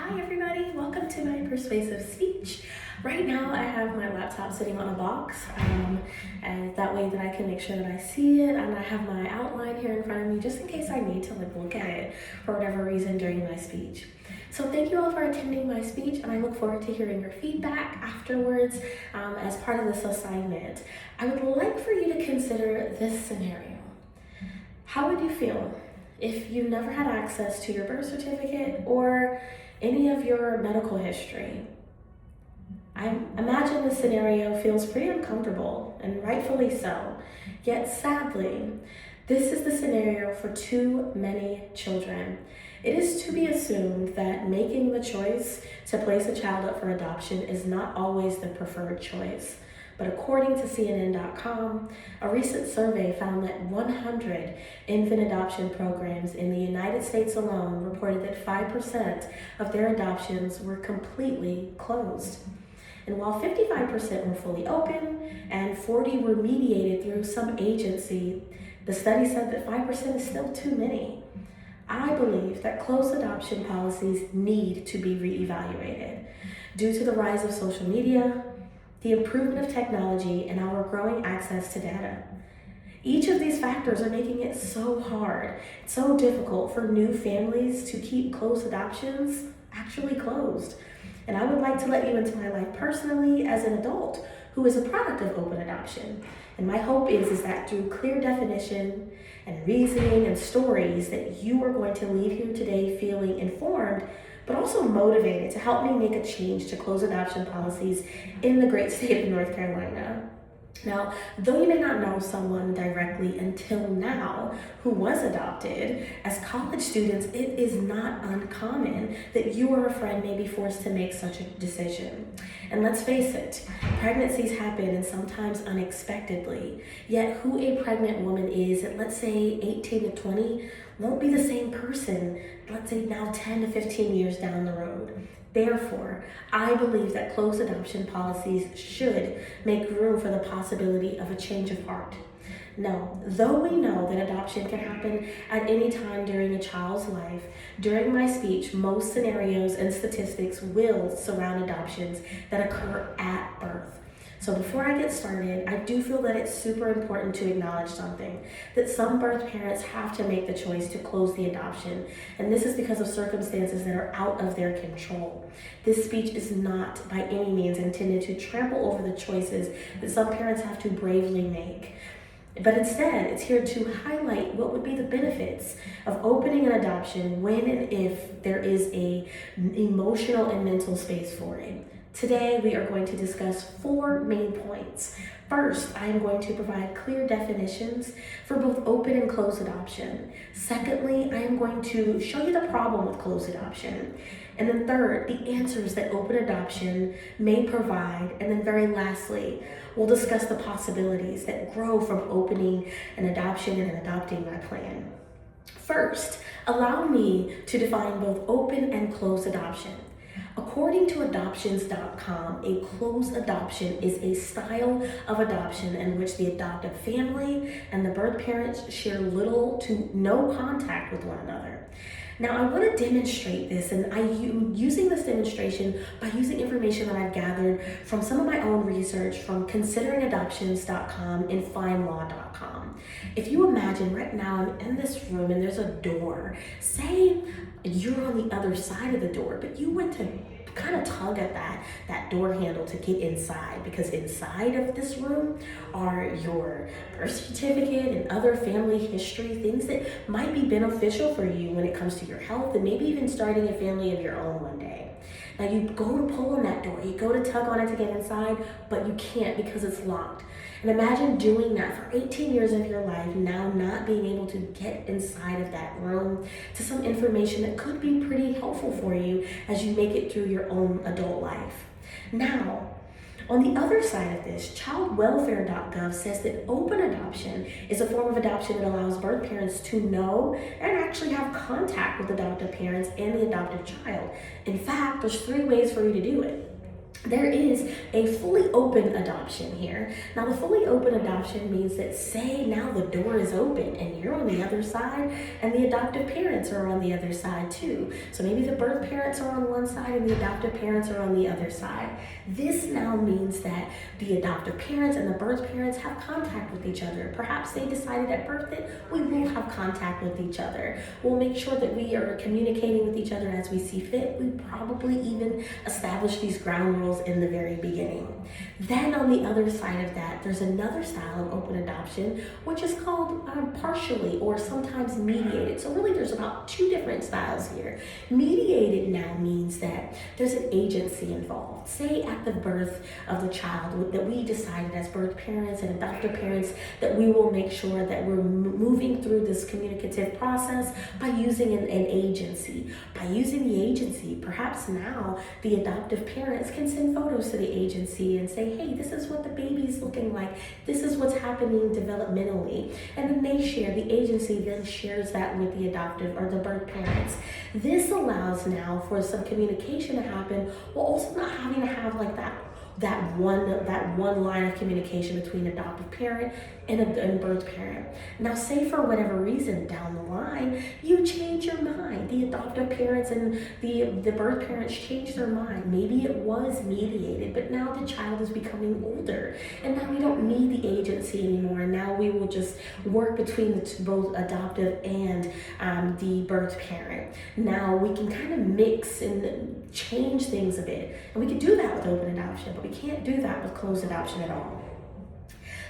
Hi everybody, welcome to my persuasive speech. Right now I have my laptop sitting on a box and that way that I can make sure that I see it, and I have my outline here in front of me just in case I need to look at it for whatever reason during my speech. So thank you all for attending my speech, and I look forward to hearing your feedback afterwards as part of this assignment. I would like for you to consider this scenario. How would you feel if you never had access to your birth certificate or any of your medical history? I imagine this scenario feels pretty uncomfortable, and rightfully so. Yet sadly, this is the scenario for too many children. It is to be assumed that making the choice to place a child up for adoption is not always the preferred choice. But according to CNN.com, a recent survey found that 100 infant adoption programs in the United States alone reported that 5% of their adoptions were completely closed. And while 55% were fully open and 40 were mediated through some agency, the study said that 5% is still too many. I believe that closed adoption policies need to be reevaluated due to the rise of social media, the improvement of technology, and our growing access to data. Each of these factors are making it so hard, so difficult for new families to keep closed adoptions actually closed. And I would like to let you into my life personally as an adult who is a product of open adoption. And my hope is that through clear definition and reasoning and stories that you are going to leave here today feeling informed, but also motivated to help me make a change to close adoption policies in the great state of North Carolina. Now, though you may not know someone directly until now who was adopted, as college students, it is not uncommon that you or a friend may be forced to make such a decision. And let's face it, pregnancies happen, and sometimes unexpectedly. Yet who a pregnant woman is at, let's say, 18 to 20 won't be the same person, let's say now 10 to 15 years down the road. Therefore, I believe that closed adoption policies should make room for the possibility of a change of heart. No, though we know that adoption can happen at any time during a child's life, during my speech, most scenarios and statistics will surround adoptions that occur at birth. So before I get started, I do feel that it's super important to acknowledge something, that some birth parents have to make the choice to close the adoption, and this is because of circumstances that are out of their control. This speech is not by any means intended to trample over the choices that some parents have to bravely make. But instead, it's here to highlight what would be the benefits of opening an adoption when and if there is an emotional and mental space for it. Today, we are going to discuss 4 main points. First, I am going to provide clear definitions for both open and closed adoption. Secondly, I am going to show you the problem with closed adoption. And then third, the answers that open adoption may provide. And then very lastly, we'll discuss the possibilities that grow from opening an adoption and adopting my plan. First, allow me to define both open and closed adoption. According to adoptions.com, a closed adoption is a style of adoption in which the adoptive family and the birth parents share little to no contact with one another. Now, I want to demonstrate this, and I'm using this demonstration by using information that I've gathered from some of my own research from consideringadoptions.com and findlaw.com. If you imagine right now I'm in this room and there's a door, say you're on the other side of the door, but you went to kind of tug at that door handle to get inside, because inside of this room are your birth certificate and other family history, things that might be beneficial for you when it comes to your health and maybe even starting a family of your own one day. Now you go to pull on that door, you go to tug on it to get inside, but you can't because it's locked. And imagine doing that for 18 years of your life, now not being able to get inside of that room to some information that could be pretty helpful for you as you make it through your own adult life. Now, on the other side of this, childwelfare.gov says that open adoption is a form of adoption that allows birth parents to know and actually have contact with adoptive parents and the adopted child. In fact, there's 3 ways for you to do it. there is a fully open adoption here. Now, the fully open adoption means that, say now the door is open and you're on the other side and the adoptive parents are on the other side too. So maybe the birth parents are on one side and the adoptive parents are on the other side. This now means that the adoptive parents and the birth parents have contact with each other. Perhaps they decided at birth that we will have contact with each other. We'll make sure that we are communicating with each other as we see fit. We probably even establish these ground rules in the very beginning. Then on the other side of that, there's another style of open adoption, which is called partially or sometimes mediated. So really there's about two different styles here. Mediated now means that there's an agency involved. Say at the birth of the child that we decided as birth parents and adoptive parents that we will make sure that we're moving through this communicative process by using an agency. By using the agency, perhaps now the adoptive parents can send photos to the agency and say, hey, this is what the baby's looking like. This is what's happening developmentally. And then they share, the agency then shares that with the adoptive or the birth parents. This allows now for some communication to happen while also not having to have like that one line of communication between adoptive parent and birth parent. Now, say for whatever reason down the line, you change your mind. The adoptive parents and the birth parents change their mind. Maybe it was mediated, but now the child is becoming older, and now we don't need the agency anymore. And now we will just work between both adoptive and the birth parent. Now we can kind of mix and change things a bit, and we can do that with open adoption, but we can't do that with closed adoption at all.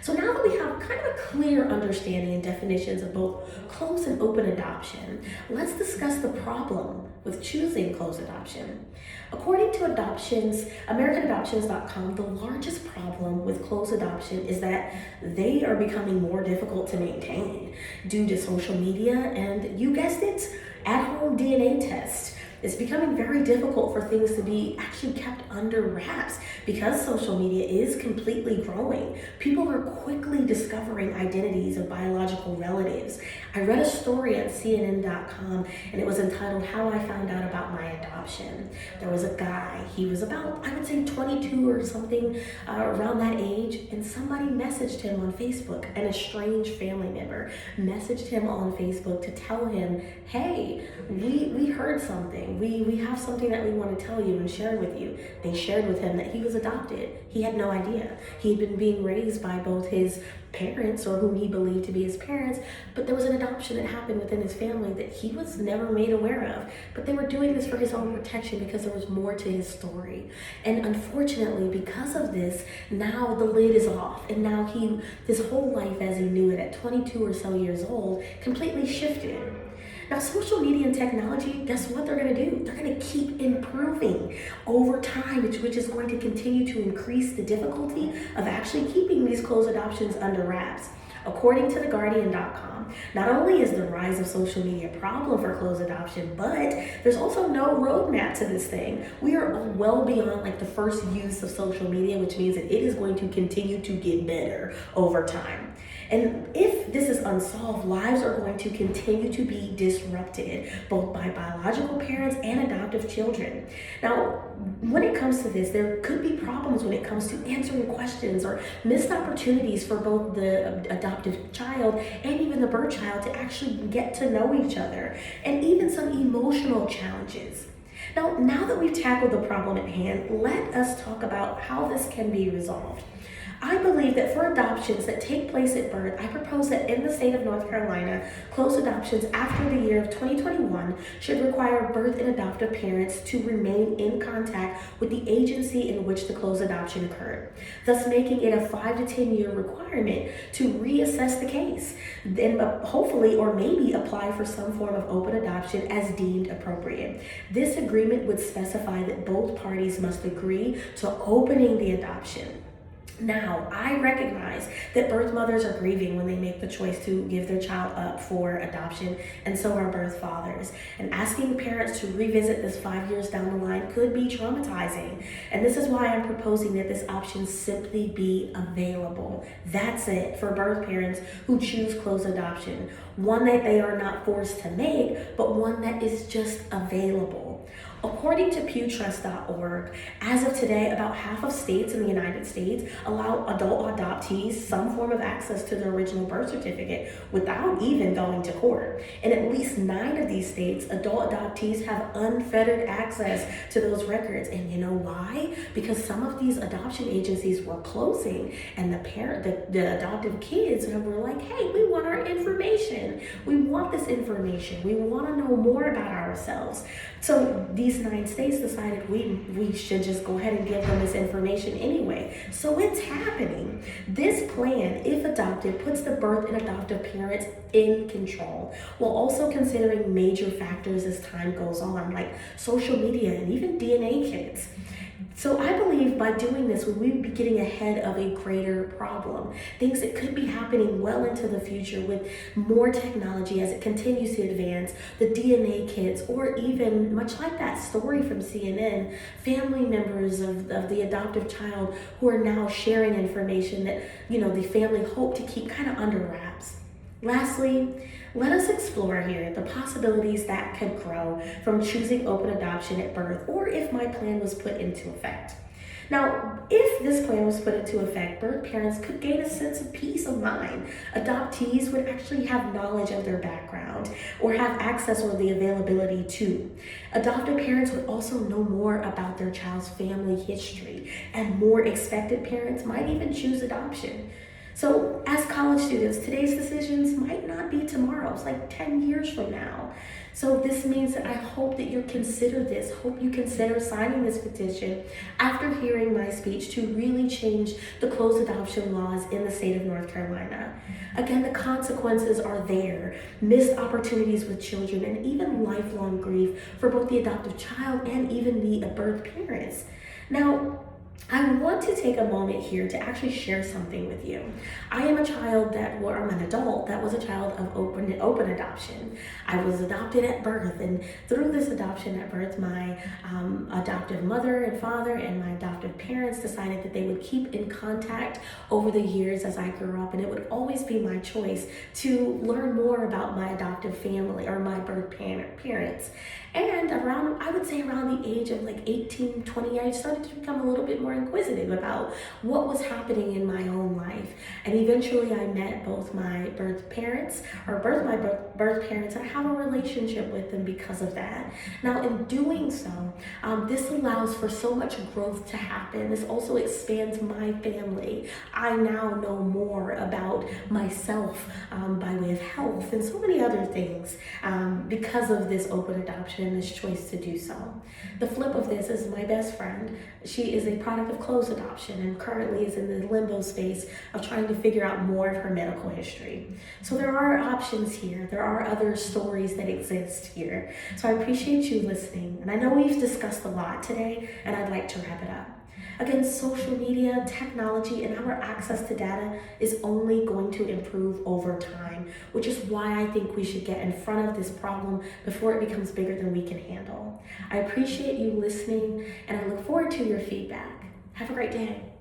So now that we have kind of a clear understanding and definitions of both closed and open adoption, let's discuss the problem with choosing closed adoption. According to AmericanAdoptions.com, the largest problem with closed adoption is that they are becoming more difficult to maintain due to social media and, you guessed it, at-home DNA tests. It's becoming very difficult for things to be actually kept under wraps because social media is completely growing. People are quickly discovering identities of biological relatives. I read a story on CNN.com and it was entitled How I Found Out About My Adoption. There was a guy, he was about, I would say 22 or something around that age, and somebody messaged him on Facebook, an estranged family member messaged him on Facebook to tell him, hey, we heard something. We have something that we want to tell you and share with you. They shared with him that he was adopted. He had no idea. He had been being raised by both his parents, or whom he believed to be his parents, but there was an adoption that happened within his family that he was never made aware of. But they were doing this for his own protection because there was more to his story. And unfortunately, because of this, now the lid is off. And now his whole life as he knew it at 22 or so years old completely shifted. Now, social media and technology, guess what they're going to do? They're going to keep improving over time, which is going to continue to increase the difficulty of actually keeping these closed adoptions under wraps. According to TheGuardian.com, not only is the rise of social media a problem for closed adoption, but there's also no roadmap to this thing. We are well beyond like the first use of social media, which means that it is going to continue to get better over time. And if this is unsolved, lives are going to continue to be disrupted, both by biological parents and adoptive children. Now, when it comes to this, there could be problems when it comes to answering questions or missed opportunities for both the adoptive child and even the birth child to actually get to know each other, and even some emotional challenges. Now that we've tackled the problem at hand, let us talk about how this can be resolved. I believe that for adoptions that take place at birth, I propose that in the state of North Carolina, closed adoptions after the year of 2021 should require birth and adoptive parents to remain in contact with the agency in which the closed adoption occurred, thus making it a 5 to 10 year requirement to reassess the case, then hopefully or maybe apply for some form of open adoption as deemed appropriate. This agreement would specify that both parties must agree to opening the adoption. Now, I recognize that birth mothers are grieving when they make the choice to give their child up for adoption, and so are birth fathers. And asking parents to revisit this 5 years down the line could be traumatizing. And this is why I'm proposing that this option simply be available. That's it for birth parents who choose closed adoption. One that they are not forced to make, but one that is just available. According to pewtrust.org, as of today, about half of states in the United States allow adult adoptees some form of access to their original birth certificate without even going to court. In at least 9 of these states, adult adoptees have unfettered access to those records. And you know why? Because some of these adoption agencies were closing, and the adoptive kids were like, hey, we want our information. We want this information. We want to know more about ourselves. So these 9 states decided we should just go ahead and give them this information anyway. So it's happening. This plan, if adopted, puts the birth and adoptive parents in control, while also considering major factors as time goes on, like social media and even DNA kits. So I believe by doing this, we would be getting ahead of a greater problem. Things that could be happening well into the future with more technology as it continues to advance, the DNA kits, or even, much like that story from CNN, family members of the adoptive child who are now sharing information that, the family hope to keep kind of under wraps. Lastly, let us explore here the possibilities that could grow from choosing open adoption at birth, or if my plan was put into effect. Now, if this plan was put into effect, birth parents could gain a sense of peace of mind. Adoptees would actually have knowledge of their background or have access or the availability to. Adoptive parents would also know more about their child's family history, and more expected parents might even choose adoption. So as college students, today's decisions might not be tomorrow's, like 10 years from now. So this means that I hope that you consider this, hope you consider signing this petition after hearing my speech to really change the closed adoption laws in the state of North Carolina. Again, the consequences are there: missed opportunities with children and even lifelong grief for both the adoptive child and even the birth parents. Now, I want to take a moment here to actually share something with you. I am a child I'm an adult that was a child of open adoption. I was adopted at birth, and through this adoption at birth, my adoptive mother and father and my adoptive parents decided that they would keep in contact over the years as I grew up, and it would always be my choice to learn more about my adoptive family or my birth parents. And I would say around the age of like 18, 20, I started to become a little bit more inquisitive about what was happening in my own life. And eventually I met both my birth parents, and I have a relationship with them because of that. Now, in doing so, this allows for so much growth to happen. This also expands my family. I now know more about myself by way of health and so many other things because of this open adoption and this choice to do so. The flip of this is my best friend. She is a product of closed adoption and currently is in the limbo space of trying to figure out more of her medical history. So there are options here. There are other stories that exist here. So I appreciate you listening. And I know we've discussed a lot today, and I'd like to wrap it up. Again, social media, technology, and our access to data is only going to improve over time, which is why I think we should get in front of this problem before it becomes bigger than we can handle. I appreciate you listening, and I look forward to your feedback. Have a great day.